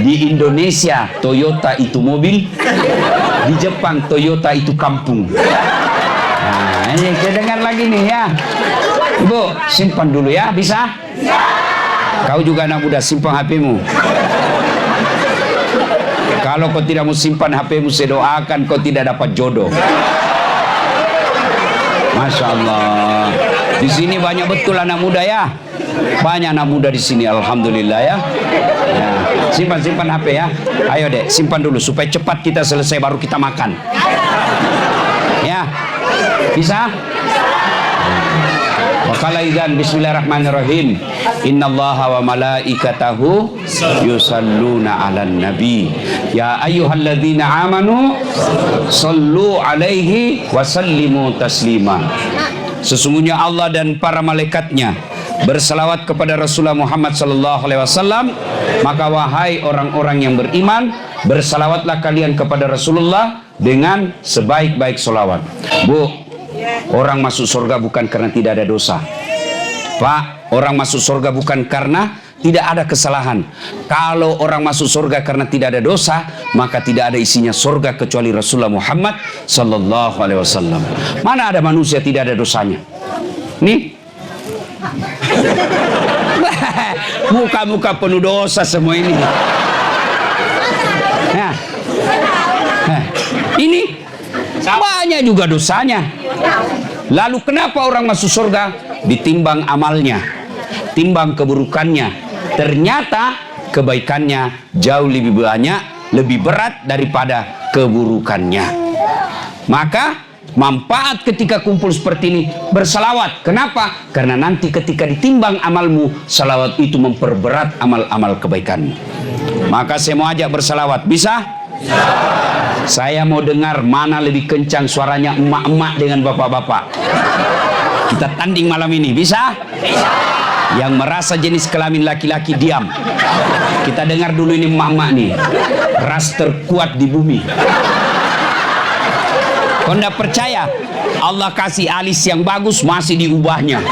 Di Indonesia Toyota itu mobil, di Jepang Toyota itu kampung. Nah, ini kita dengar lagi nih ya. Ibu, simpan dulu ya, bisa? Kau juga anak muda, simpan HP-mu. Kalau kau tidak mau simpan HP-mu, saya doakan kau tidak dapat jodoh. Masya Allah. Di sini banyak betul anak muda ya. Banyak anak muda di sini, alhamdulillah ya. Ya. Simpan HP ya. Ayo dek, simpan dulu supaya cepat kita selesai baru kita makan. Ya, bisa? Wakala idzan bismillahirrahmanirrahim. Innallaha wa malaikatahu yusalluna 'alan nabi. Ya ayyuhalladzina amanu sallu 'alaihi wa sallimu taslima. Sesungguhnya Allah dan para malaikatnya berselawat kepada Rasulullah Muhammad sallallahu alaihi wasallam, maka wahai orang-orang yang beriman, berselawatlah kalian kepada Rasulullah dengan sebaik-baik selawat. Bu, orang masuk surga bukan karena tidak ada dosa. Pak, orang masuk surga bukan karena tidak ada kesalahan. Kalau orang masuk surga karena tidak ada dosa, maka tidak ada isinya surga kecuali Rasulullah Muhammad sallallahu alaihi wasallam. Mana ada manusia tidak ada dosanya? Nih. Muka-muka penuh dosa semua ini. Nah. Ini banyak juga dosanya. Lalu kenapa orang masuk surga? Ditimbang amalnya, timbang keburukannya. Ternyata kebaikannya jauh lebih banyak, lebih berat daripada keburukannya. Maka manfaat ketika kumpul seperti ini berselawat. Kenapa? Karena nanti ketika ditimbang amalmu, selawat itu memperberat amal-amal kebaikanmu. Maka saya mau ajak berselawat. Bisa? Saya mau dengar mana lebih kencang suaranya emak-emak dengan bapak-bapak. Kita tanding malam ini, bisa? Yang merasa jenis kelamin laki-laki diam. Kita dengar dulu ini emak-emak nih. Ras terkuat di bumi. Kau tidak percaya? Allah kasih alis yang bagus masih diubahnya.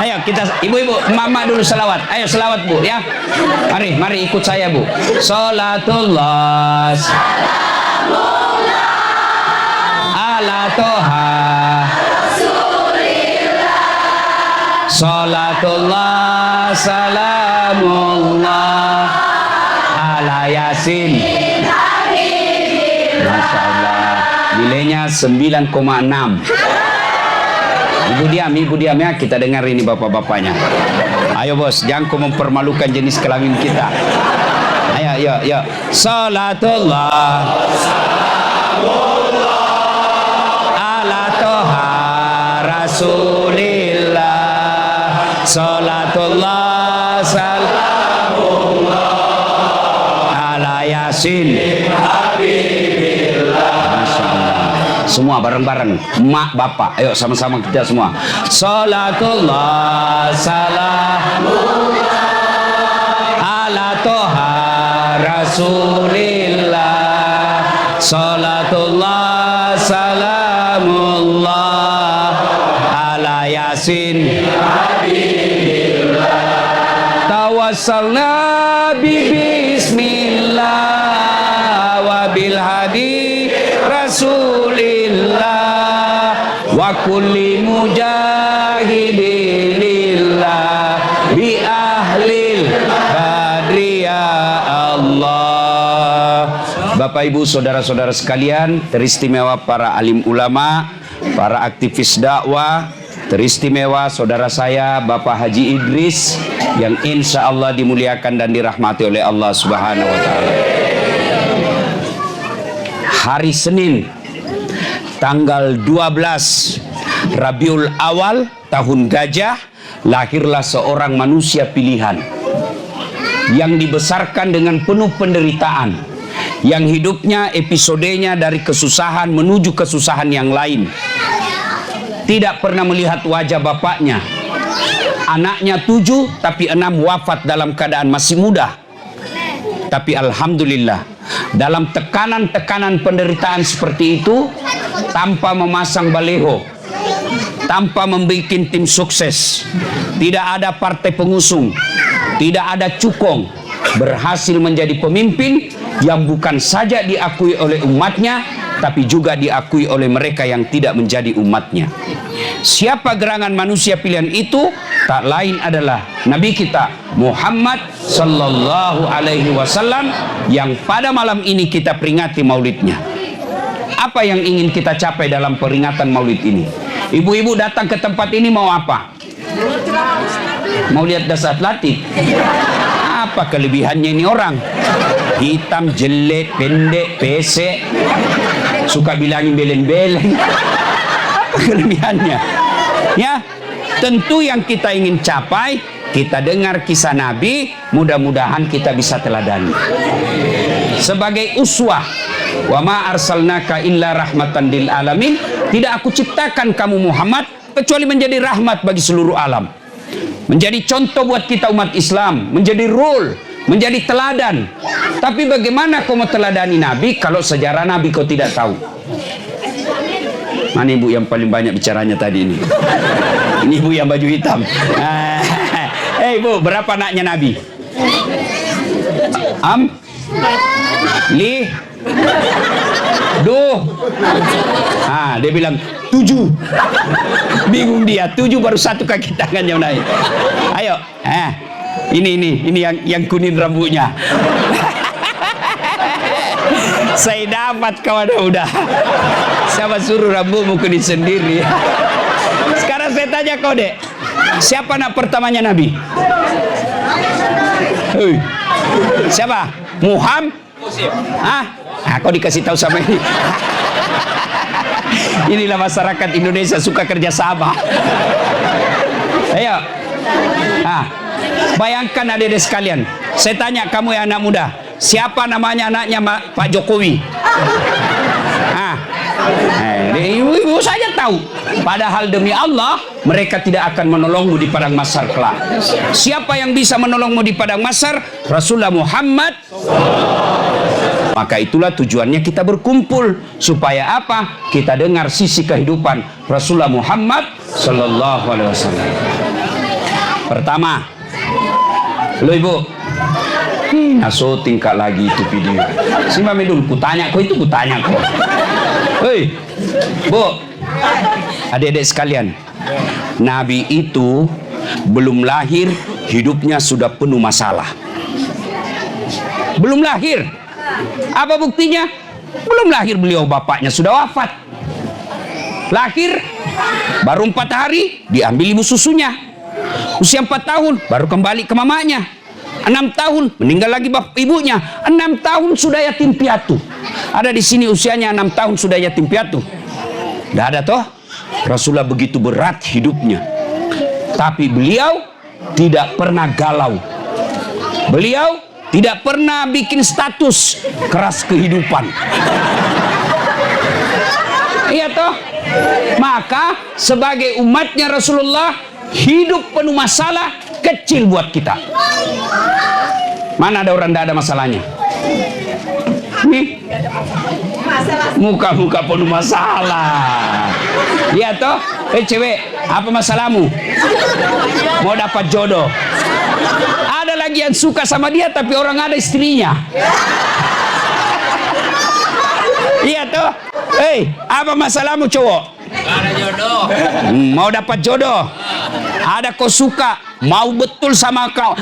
Ayo kita, ibu-ibu, mama dulu selawat. Ayo selawat bu ya. Mari ikut saya bu. Salatullah ala toha salatullah salamullah ala yasin. Masya Allah, nilainya 9,6. Ibu diam ya, kita dengar ini bapak-bapaknya. Ayo bos, jangan kau mempermalukan jenis kelamin kita. Ayo. Salatullah ala toha rasulillah. Salatullah salamullah ala yasin. Semua bareng-bareng, mak bapak, ayo sama-sama kita semua. Salatullah salamullah ala toha rasulillah. Salatullah salamullah ala yasin. Tawassalna bismillah wa bil hadi rasulillah wa kulli mujahidilillah bi ahlil badri ya Allah. Bapak ibu saudara-saudara sekalian, teristimewa para alim ulama, para aktivis dakwah, teristimewa saudara saya Bapak Haji Idris yang insya Allah dimuliakan dan dirahmati oleh Allah Subhanahu wa Ta'ala. Hari Senin tanggal 12 Rabiul Awal tahun Gajah, lahirlah seorang manusia pilihan yang dibesarkan dengan penuh penderitaan, yang hidupnya episodenya dari kesusahan menuju kesusahan yang lain. Tidak pernah melihat wajah bapaknya. Anaknya 7 tapi 6 wafat dalam keadaan masih muda. Tapi alhamdulillah, dalam tekanan-tekanan penderitaan seperti itu, tanpa memasang baleho, tanpa membuat tim sukses, tidak ada partai pengusung, Tidak ada cukong berhasil menjadi pemimpin yang bukan saja diakui oleh umatnya, tapi juga diakui oleh mereka yang tidak menjadi umatnya. Siapa gerangan manusia pilihan itu? Tak lain adalah Nabi kita Muhammad sallallahu alaihi wasallam, yang pada malam ini kita peringati maulidnya. Apa yang ingin kita capai dalam peringatan maulid ini? Ibu-ibu datang ke tempat ini mau apa? Mau lihat dasar latih? Apa kelebihannya ini orang? Hitam, jelek, pendek, pesek, suka bilangin belen-belen. Apa kelebihannya? Ya, tentu yang kita ingin capai, kita dengar kisah Nabi, mudah-mudahan kita bisa teladani. Sebagai uswah, wa ma arsalnaka illa rahmatan lil alamin, tidak aku ciptakan kamu Muhammad kecuali menjadi rahmat bagi seluruh alam. Menjadi contoh buat kita umat Islam, menjadi role, menjadi teladan. Tapi bagaimana kau mau teladani Nabi kalau sejarah Nabi kau tidak tahu? Mana ibu yang paling banyak bicaranya tadi ini? Ini ibu yang baju hitam. Ibu, berapa anaknya Nabi? Dia bilang 7. Bingung dia, 7 baru 1 kaki tangannya naik. Ayo, ini yang kuning rambutnya. Saya dapat kawan udah. Siapa suruh rambutmu kuning sendiri? Sekarang saya tanya kau dek, siapa anak pertamanya Nabi? Siapa? Muhammad? Kau dikasih tahu sama ini. Inilah masyarakat Indonesia suka kerjasama. Ayo, bayangkan adik-adik sekalian. Saya tanya kamu yang anak muda, siapa namanya anaknya Pak Jokowi? Ibu saja tahu. Padahal demi Allah mereka tidak akan menolongmu di padang mahsyar kelak. Siapa yang bisa menolongmu di padang mahsyar? Rasulullah Muhammad. Maka itulah tujuannya kita berkumpul, supaya apa? Kita dengar sisi kehidupan Rasulullah Muhammad sallallahu alaihi wasallam. Pertama, lo ibu, tingkat lagi itu video. Si Mami dulu, kutanya kok. Hei, Bu, adik-adik sekalian, Nabi itu belum lahir, hidupnya sudah penuh masalah. Belum lahir. Apa buktinya? Belum lahir beliau bapaknya sudah wafat. Lahir baru 4 hari diambil ibu susunya. Usia 4 tahun baru kembali ke mamanya. 6 tahun meninggal lagi ibunya. 6 tahun sudah yatim piatu. Ada di sini usianya 6 tahun sudah yatim piatu? Tidak ada toh? Rasulullah begitu berat hidupnya. Tapi beliau tidak pernah galau. Beliau tidak pernah bikin status keras kehidupan. Iya toh? Maka sebagai umatnya Rasulullah, hidup penuh masalah kecil buat kita. Mana ada orang tidak ada masalahnya? Nih, muka-muka penuh masalah. Iya toh? Cewek, apa masalahmu? Mau dapat jodoh. Ada lagi yang suka sama dia tapi orang ada istrinya. Iya toh? Apa masalahmu cowok? Ada jodoh. Mau dapat jodoh. Ada kau suka, mau betul sama kau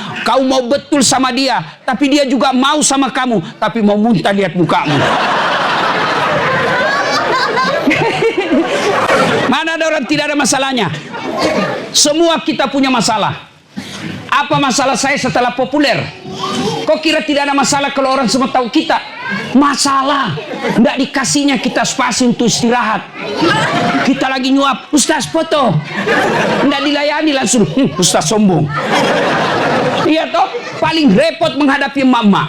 mau betul sama dia, tapi dia juga mau sama kamu, tapi mau muntah lihat mukamu. Mana ada orang tidak ada masalahnya? Semua kita punya masalah. Apa masalah saya setelah populer? Kok kira tidak ada masalah kalau orang semua tahu kita? Masalah. Tidak dikasihnya kita spasi untuk istirahat. Kita lagi nyuap, Ustaz foto. Tidak dilayani langsung, Ustaz sombong. Iya toh? Paling repot menghadapi emak-emak.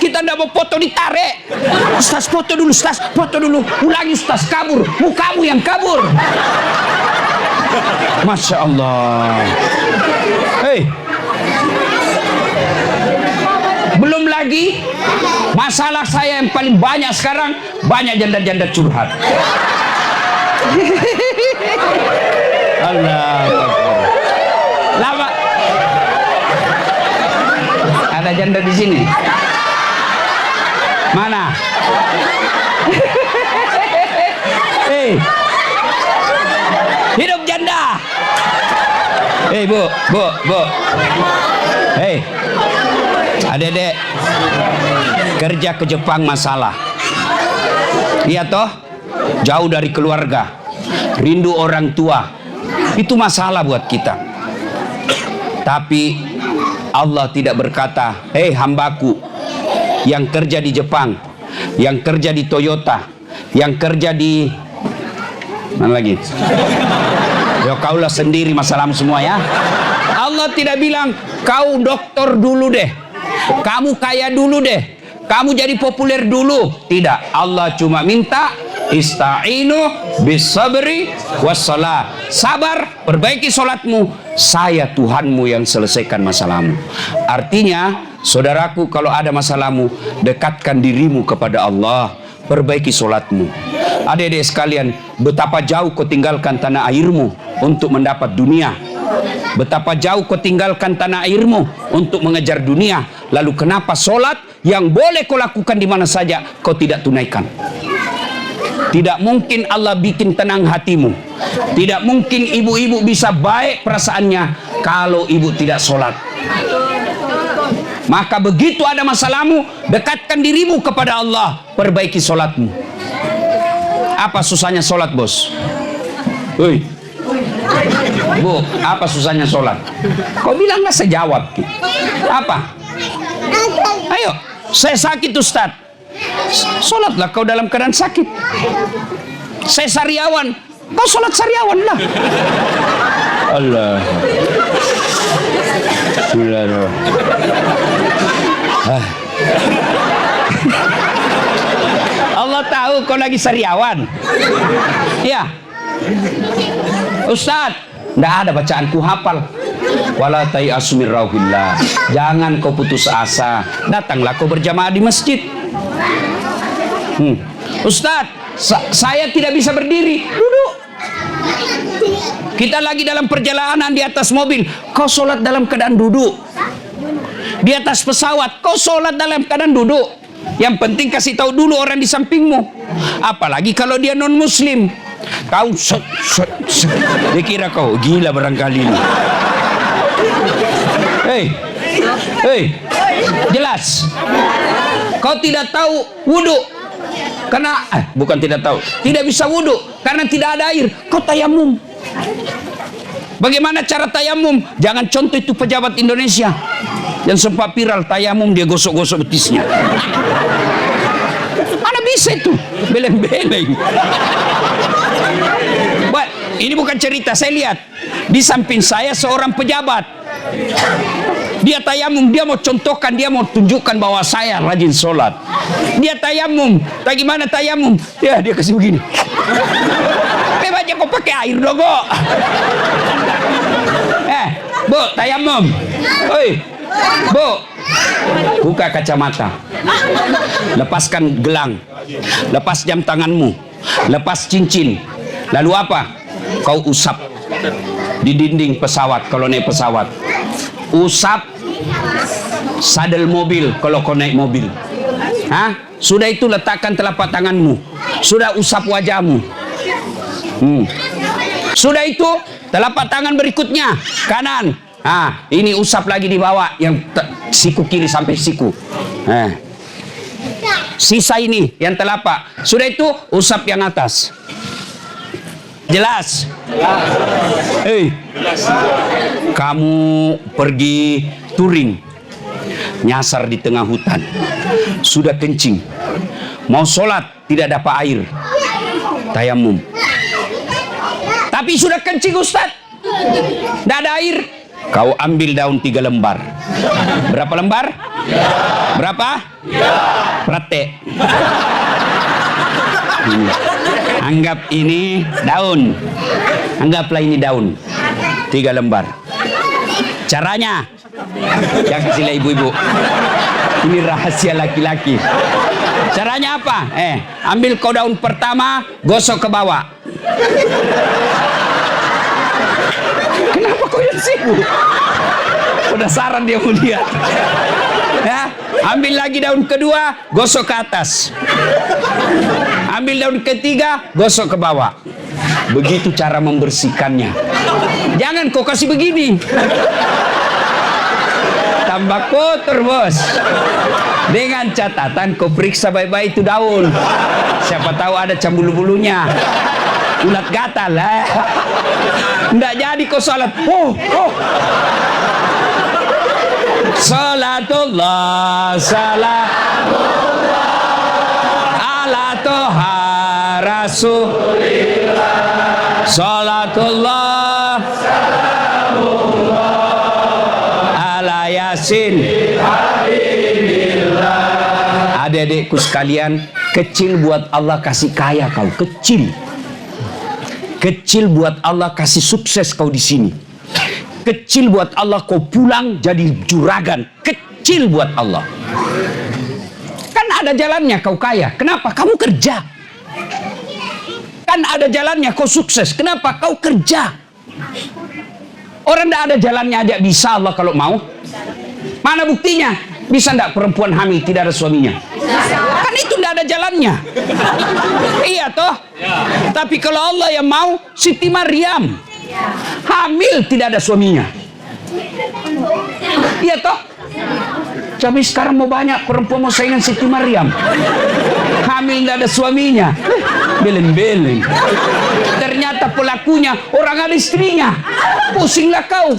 Kita tidak mau foto ditarik. Ustaz foto dulu, Ustaz foto dulu. Ulangi Ustaz, kabur. Mukamu yang kabur. Masya Allah. Belum lagi masalah saya yang paling banyak sekarang, banyak janda-janda curhat. Allah. Lama. janda-janda di sini? Mana? Hei, hidup janda. Hei bu. Hei, adek-adek, kerja ke Jepang masalah. Iya toh, jauh dari keluarga, rindu orang tua, itu masalah buat kita. Tapi Allah tidak berkata, hei hambaku yang kerja di Jepang, yang kerja di Toyota, yang kerja di mana lagi? Ya kaulah sendiri masalahmu semua ya. Allah tidak bilang kau dokter dulu deh, kamu kaya dulu deh, kamu jadi populer dulu. Tidak, Allah cuma minta ista'inu bisabri wassalah. Sabar, perbaiki solatmu, saya Tuhanmu yang selesaikan masalahmu. Artinya, saudaraku, kalau ada masalahmu, dekatkan dirimu kepada Allah, perbaiki solatmu. Adik-adik sekalian, betapa jauh kau tinggalkan tanah airmu untuk mendapat dunia. Betapa jauh kau tinggalkan tanah airmu untuk mengejar dunia. Lalu kenapa solat yang boleh kau lakukan di mana saja kau tidak tunaikan? Tidak mungkin Allah bikin tenang hatimu. Tidak mungkin ibu-ibu bisa baik perasaannya kalau ibu tidak solat. Maka begitu ada masalahmu, dekatkan dirimu kepada Allah, perbaiki solatmu. Apa susahnya solat, bos? Woi, bu, apa susahnya solat? Kau bilang nggak, saya jawab. Apa? Ayo, saya sakit Ustaz. Solatlah kau dalam keadaan sakit. Saya sariawan, kau solat sariawan lah. Allah. Allah tahu kau lagi sariawan. Ya, Ustaz, tidak ada bacaanku hafal. Wala tayasu min rauhillah. Jangan kau putus asa. Datanglah kau berjamaah di masjid. Ustaz, saya tidak bisa berdiri. Duduk. Kita lagi dalam perjalanan di atas mobil, kau sholat dalam keadaan duduk. Di atas pesawat, kau sholat dalam keadaan duduk. Yang penting kasih tahu dulu orang di sampingmu. Apalagi kalau dia non muslim. Kau dia kira kau gila barangkali ini. Hei, jelas. Kau tidak tahu wudu karena bukan tidak tahu, tidak bisa wudu karena tidak ada air. Kau tayamum. Bagaimana cara tayamum? Jangan contoh itu pejabat Indonesia yang sempat viral tayamum dia gosok-gosok betisnya. Mana bisa itu? Beleng-beleng. Ini bukan cerita, saya lihat di samping saya seorang pejabat. Dia tayamum, dia mau contohkan, dia mau tunjukkan bahwa saya rajin sholat. Dia tayamum, bagaimana tayamum? Ya, dia kasih begini. Aja kau pakai air dong, Bu. Bu, tayamum. Oi, Bu, buka kacamata, lepaskan gelang, lepas jam tanganmu, lepas cincin. Lalu apa? Kau usap di dinding pesawat kalau naik pesawat. Usap sadel mobil kalau kau naik mobil. Sudah itu letakkan telapak tanganmu. Sudah usap wajahmu. Sudah itu telapak tangan berikutnya kanan. Ini usap lagi di bawah yang siku kiri sampai siku. Sisa ini yang telapak. Sudah itu usap yang atas. Jelas? Kamu pergi touring, nyasar di tengah hutan, sudah kencing, mau sholat tidak dapat air, tayamum. Tapi sudah kencing Ustaz, tidak ada air. Kau ambil daun 3 lembar. Berapa lembar? Berapa? Prate. Anggap ini daun. Anggaplah ini daun. 3 lembar. Caranya, yang kasihlah ibu-ibu. Ini rahasia laki-laki. Caranya apa? Ambil kau daun pertama, gosok ke bawah. Kenapa kau yang sibuk? Penasaran dia mau lihat. Ya, ambil lagi daun kedua, gosok ke atas. Ambil daun ketiga, gosok ke bawah. Begitu cara membersihkannya. Jangan kau kasih begini. Tambah kotor, bos. Dengan catatan kau periksa baik-baik itu daun. Siapa tahu ada cambulu-bulunya. Ulat gatal lah. Nggak jadi kau salat. Salatullah salamullah ala toha rasulillah. Salatullah salamullah ala yasin. Adik-adikku sekalian, kecil buat Allah kasih kaya kau, kecil. Kecil buat Allah kasih sukses kau di sini. Kecil buat Allah kau pulang jadi juragan. Kecil buat Allah. Kan ada jalannya kau kaya. Kenapa? Kamu kerja. Kan ada jalannya kau sukses. Kenapa? Kau kerja. Orang tidak ada jalannya aja bisa Allah kalau mau. Mana buktinya? Bisa enggak perempuan hamil tidak ada suaminya? Kan itu tidak ada jalannya. Iya toh? Tapi kalau Allah yang mau, Siti Maryam hamil tidak ada suaminya. Iya toh? Tapi sekarang mau banyak perempuan mau saingan Siti Maryam. Hamil tidak ada suaminya. Beleng-beleng. Ternyata pelakunya orang ada istrinya. Pusinglah kau.